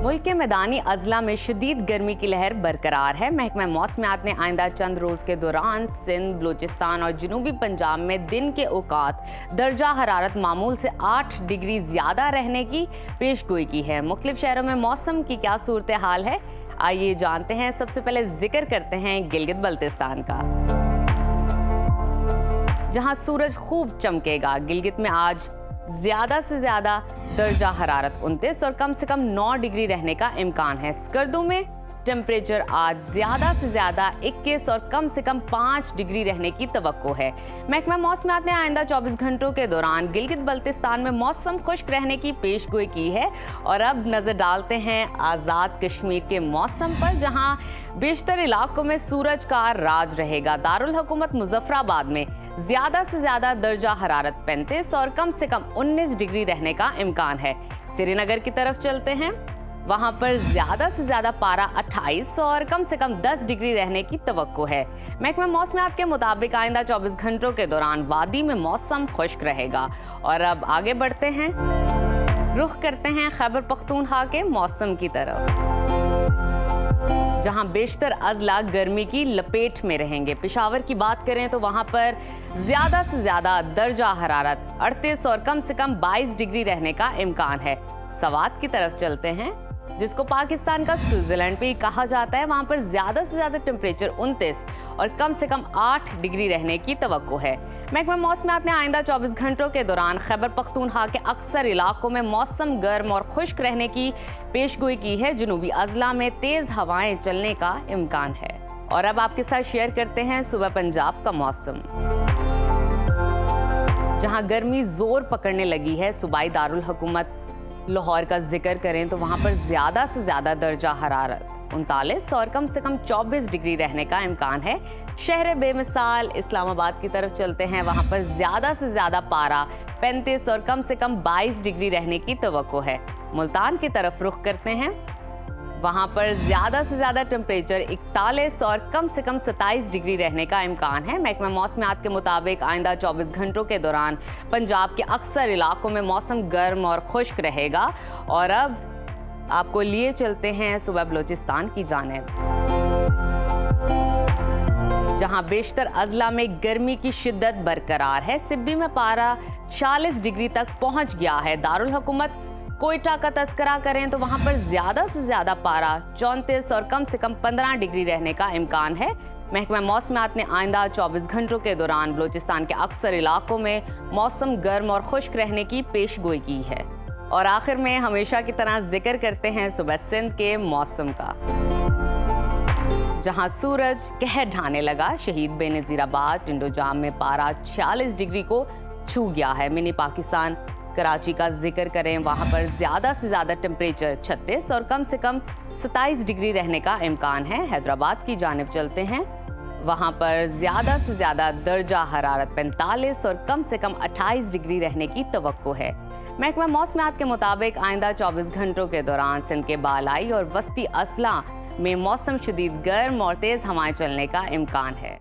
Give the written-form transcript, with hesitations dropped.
मुल्क के मैदानी अजला में शदीद गर्मी की लहर बरकरार है। महकमा मौसमियात ने आइंदा चंद रोज के दौरान सिंध, बलूचिस्तान और जनूबी पंजाब में दिन के औकात दर्जा हरारत मामूल से 8 डिग्री ज्यादा रहने की पेशगोई की है। मुख्तलिफ शहरों में मौसम की क्या सूरत हाल है, आइए जानते हैं। सबसे पहले जिक्र करते हैं गिलगित बल्तिस्तान का, जहां सूरज खूब चमकेगा। गिलगित में आज ज्यादा से ज्यादा दर्जा हरारत 29 और कम से कम 9 डिग्री रहने का इम्कान है। स्कर्दू में टेम्परेचर आज ज्यादा से ज्यादा 21 और कम से कम 5 डिग्री रहने की तवक्को है। महकमा मौसमियात ने आइंदा 24 घंटों के दौरान गिलगित बल्तिस्तान में मौसम खुश्क रहने की पेशगोई की है। और अब नजर डालते हैं आज़ाद कश्मीर के मौसम पर, जहां बेशतर इलाकों में सूरज का राज रहेगा। दारुल हुकूमत मुजफ्फराबाद में ज्यादा से ज्यादा दर्जा हरारत 35 और कम से कम 19 डिग्री रहने का इम्कान है। श्रीनगर की तरफ चलते हैं, वहां पर ज्यादा से ज्यादा पारा 28 और कम से कम 10 डिग्री रहने की तवक्को है। महकमा मौसमियात के मुताबिक आइंदा 24 घंटों के दौरान वादी में मौसम खुश्क रहेगा। और अब आगे बढ़ते हैं, रुख करते हैं खैबर पख्तूनख्वा के मौसम की तरफ, जहां बेशतर अजला गर्मी की लपेट में रहेंगे। पेशावर की बात करें तो वहां पर ज्यादा से ज्यादा दर्जा हरारत 38 और कम से कम 22 डिग्री रहने का इम्कान है। सवात की तरफ चलते हैं, जिसको पाकिस्तान का स्विट्जरलैंड भी कहा जाता है। वहां पर ज्यादा से ज्यादा टेम्परेचर 29 और कम से कम 8 डिग्री रहने की तवक्को है। महकमा मौसमियात ने आइंदा 24 घंटों के दौरान खैबर पख्तूनख्वा के अक्सर इलाकों में मौसम गर्म और खुश्क रहने की पेशगोई की है। जनूबी अजला में तेज हवाएं चलने का इम्कान है। और अब आपके साथ शेयर करते हैं सुबह पंजाब का मौसम, जहां गर्मी जोर पकड़ने लगी है। सूबाई दारुल हुकूमत लाहौर का जिक्र करें तो वहां पर ज्यादा से ज्यादा दर्जा हरारत 39 और कम से कम 24 डिग्री रहने का इम्कान है। शहर बेमिसाल इस्लामाबाद की तरफ चलते हैं, वहां पर ज्यादा से ज्यादा पारा 35 और कम से कम 22 डिग्री रहने की तवक्को है। मुल्तान की तरफ रुख करते हैं, वहां पर ज्यादा से ज्यादा टेम्परेचर 41 और कम से कम 27 डिग्री रहने का इम्कान है। महकमा मौसमियात के मुताबिक आइंदा 24 घंटों के दौरान पंजाब के अक्सर इलाकों में मौसम गर्म और खुश्क रहेगा। और अब आपको लिए चलते हैं सुबह बलूचिस्तान की जानिब, जहां बेशतर अजला में गर्मी की शिद्दत बरकरार है। सिब्बी में पारा 46 डिग्री तक पहुंच गया है। दारुल हुकूमत कोयटा का तस्करा करें तो वहां पर ज्यादा से ज्यादा पारा 34 और कम से कम 15 डिग्री रहने का इम्कान है। महकमा मौसमियात ने आइंदा 24 घंटों के दौरान बलूचिस्तान के अक्सर इलाकों में मौसम गर्म और खुश्क रहने की पेशगोई की है। और आखिर में हमेशा की तरह जिक्र करते हैं सुबह सिंध के मौसम का, जहां सूरज कहर ढाने लगा। शहीद बेनजीराबाद टिंडोजाम में पारा 46 डिग्री को छू गया है। मिनी पाकिस्तान कराची का जिक्र करें, वहां पर ज्यादा से ज्यादा टेम्परेचर 36 और कम से कम 27 डिग्री रहने का इम्कान है। हैदराबाद की जानिब चलते हैं, वहां पर ज्यादा से ज्यादा दर्जा हरारत 45 और कम से कम 28 डिग्री रहने की तवक्को है। महकमा मौसमियात के मुताबिक आइंदा 24 घंटों के दौरान सिंध के बालाई और वस्ती असला में मौसम शदीद गर्म और तेज हवाएं चलने का इम्कान है।